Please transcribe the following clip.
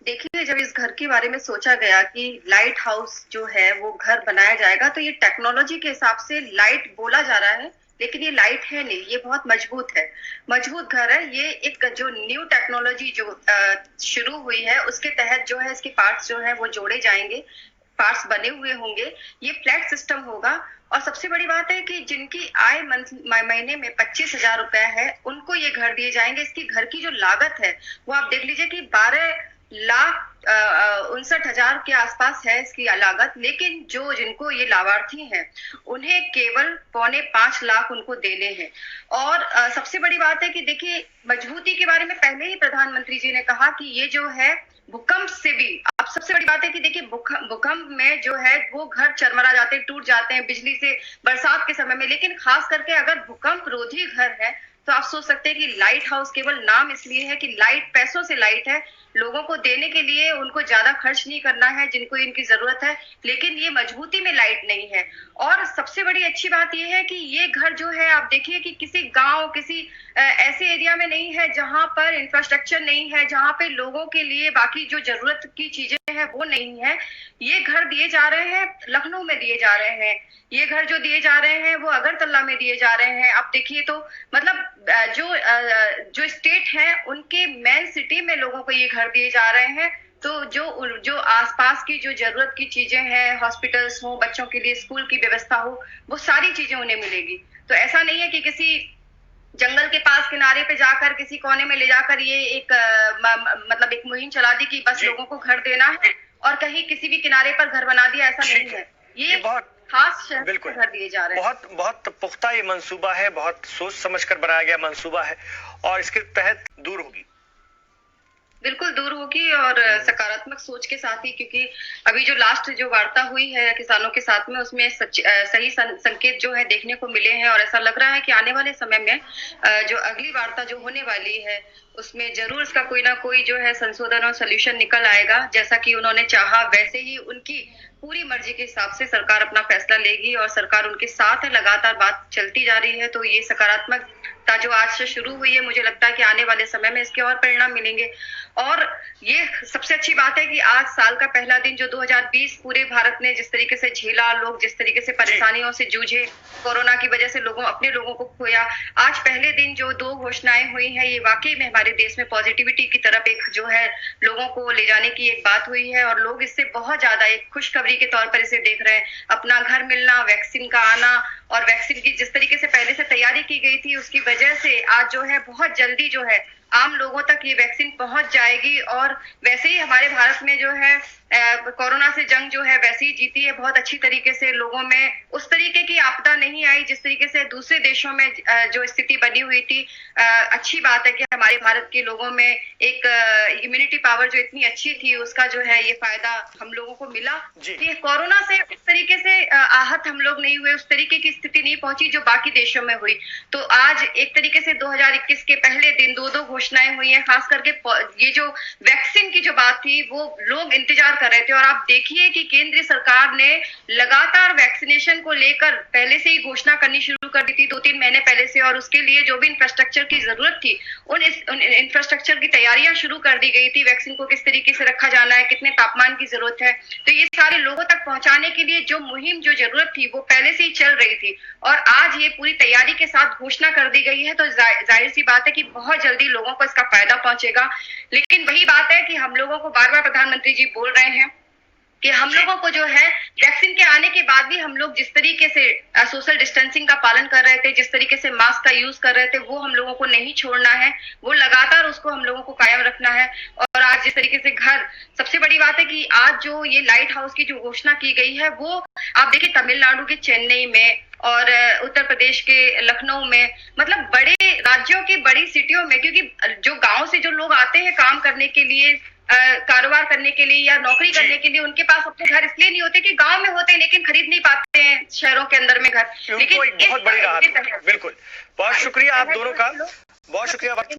देखिए, जब इस घर के बारे में सोचा गया कि लाइट हाउस जो है वो घर बनाया जाएगा, तो ये टेक्नोलॉजी के हिसाब से लाइट बोला जा रहा है, लेकिन ये लाइट है नहीं, ये बहुत मजबूत है। मजबूत घर है ये। एक जो न्यू टेक्नोलॉजी जो शुरू हुई है, उसके तहत जो है इसके पार्ट्स जो है वो जोड़े जाएंगे, पार्ट्स बने हुए होंगे। ये फ्लैट सिस्टम होगा। और सबसे बड़ी बात है कि जिनकी आय महीने में 25,000 रुपए है, उनको ये घर दिए जाएंगे। इसकी घर की जो लागत है वो आप देख लीजिए कि 12,59,000 के आसपास है इसकी लागत। लेकिन जो जिनको ये लाभार्थी हैं, उन्हें केवल 4.25 लाख उनको देने हैं। और सबसे बड़ी बात है कि देखिए, मजबूती के बारे में पहले ही प्रधानमंत्री जी ने कहा कि ये जो है भूकंप से भी, अब सबसे बड़ी बात है कि देखिए भूकंप में जो है वो घर चरमरा जाते हैं, टूट जाते हैं, बिजली से, बरसात के समय में। लेकिन खास करके अगर भूकंप रोधी घर है, तो आप सोच सकते हैं कि लाइट हाउस केवल नाम इसलिए है कि लाइट, पैसों से लाइट है, लोगों को देने के लिए उनको ज्यादा खर्च नहीं करना है जिनको इनकी जरूरत है, लेकिन ये मजबूती में लाइट नहीं है। और सबसे बड़ी अच्छी बात ये है कि ये घर जो है, आप देखिए कि किसी गांव, किसी ऐसे एरिया में नहीं है जहां पर इंफ्रास्ट्रक्चर नहीं है, जहां पे लोगों के लिए बाकी जो जरूरत की चीजें हैं वो नहीं है। ये घर दिए जा रहे हैं, लखनऊ में दिए जा रहे हैं। ये घर जो दिए जा रहे हैं वो अगरतला में दिए जा रहे हैं। आप देखिए तो मतलब जो स्टेट है, उनके मेन सिटी में लोगों को ये घर दिए जा रहे हैं। तो जो आसपास की जो जरूरत की चीजें हैं, हॉस्पिटल्स हो, बच्चों के लिए स्कूल की व्यवस्था हो, वो सारी चीजें उन्हें मिलेगी। तो ऐसा नहीं है कि किसी जंगल के पास किनारे पे जाकर, किसी कोने में ले जाकर ये एक मतलब एक मुहिम चला दी कि बस लोगों को घर देना है और कहीं किसी भी किनारे पर घर बना दिया, ऐसा नहीं है। ये बहुत खास शहर में घर दिए जा रहे हैं। बहुत बहुत पुख्ता ये मंसूबा है, बहुत सोच समझकर बनाया गया मंसूबा है, और इसके तहत दूर होगी, बिल्कुल दूर होगी, और सकारात्मक सोच के साथ ही। क्योंकि अभी जो लास्ट जो वार्ता हुई है किसानों के साथ में, उसमें सही संकेत जो है देखने को मिले हैं। और ऐसा लग रहा है कि आने वाले समय में जो अगली वार्ता जो होने वाली है, उसमें जरूर इसका कोई ना कोई जो है संशोधन और सोल्यूशन निकल आएगा। जैसा कि उन्होंने चाहा, वैसे ही उनकी पूरी मर्जी के हिसाब से सरकार अपना फैसला लेगी, और सरकार उनके साथ है, लगातार बात चलती जा रही है। तो ये सकारात्मकता जो आज से शुरू हुई है, मुझे लगता है कि आने वाले समय में इसके और परिणाम मिलेंगे। और ये सबसे अच्छी बात है कि आज साल का पहला दिन जो 2020 पूरे भारत ने जिस तरीके से झेला, लोग जिस तरीके से परेशानियों से जूझे, कोरोना की वजह से अपने लोगों को खोया, आज पहले दिन जो 2 घोषणाएं हुई हैं, ये वाकई में हमारे देश में पॉजिटिविटी की तरफ एक जो है लोगों को ले जाने की एक बात हुई है। और लोग इससे बहुत ज्यादा एक खुशखबरी के तौर पर इसे देख रहे हैं। अपना घर मिलना, वैक्सीन का आना, और वैक्सीन की जिस तरीके से पहले से तैयारी की गई थी, उसकी वजह से आज जो है बहुत जल्दी जो है आम लोगों तक ये वैक्सीन पहुंच जाएगी। और वैसे ही हमारे भारत में जो है कोरोना से जंग जो है वैसे ही जीती है बहुत अच्छी तरीके से। लोगों में उस तरीके की आपदा नहीं आई जिस तरीके से दूसरे देशों में जो स्थिति बनी हुई थी। अच्छी बात है कि हमारे भारत के लोगों में एक इम्यूनिटी पावर जो इतनी अच्छी थी, उसका जो है ये फायदा हम लोगों को मिला। ये कोरोना से उस तरीके से आहत हम लोग नहीं हुए, उस तरीके की स्थिति नहीं पहुंची जो बाकी देशों में हुई। तो आज एक तरीके से 2021 के पहले दिन 2 घोषणाएं हुई हैं। खास करके ये जो वैक्सीन की जो बात थी, वो लोग इंतजार कर रहे थे। और आप देखिए कि केंद्र सरकार ने लगातार वैक्सीनेशन को लेकर पहले से ही घोषणा करनी शुरू कर दी थी, 2-3 महीने पहले से। और उसके लिए जो भी इंफ्रास्ट्रक्चर की जरूरत थी, उन इंफ्रास्ट्रक्चर की तैयारियां शुरू कर दी गई थी। वैक्सीन को किस तरीके से रखा जाना है, कितने तापमान की जरूरत है, तो ये सारे लोगों तक पहुंचाने के लिए जो मुहिम, जो जरूरत थी, वो पहले से ही चल रही थी। और आज ये पूरी तैयारी के साथ घोषणा कर दी गई है। तो जाहिर सी बात है कि बहुत जल्दी लोगों को इसका फायदा पहुंचेगा। लेकिन वही बात है कि हम लोगों को बार बार प्रधानमंत्री जी बोल रहे हैं कि हम लोगों को जो है वैक्सीन के आने के बाद भी हम लोग जिस तरीके से सोशल डिस्टेंसिंग का पालन कर रहे थे, जिस तरीके से मास्क का यूज कर रहे थे, वो हम लोगों को नहीं छोड़ना है। वो लगातार उसको हम लोगों को कायम रखना है। और आज जिस तरीके से घर, सबसे बड़ी बात है कि आज जो ये लाइट हाउस की जो घोषणा की गई है, वो आप देखिए तमिलनाडु के चेन्नई में और उत्तर प्रदेश के लखनऊ में, मतलब बड़े राज्यों की बड़ी सिटियों में। क्योंकि जो गांव से जो लोग आते हैं काम करने के लिए, कारोबार करने के लिए या नौकरी करने के लिए, उनके पास अपने घर इसलिए नहीं होते कि गांव में होते हैं, लेकिन खरीद नहीं पाते हैं शहरों के अंदर में घर। लेकिन बहुत बड़ी राहत। बिल्कुल, बहुत शुक्रिया आप दोनों का, बहुत शुक्रिया।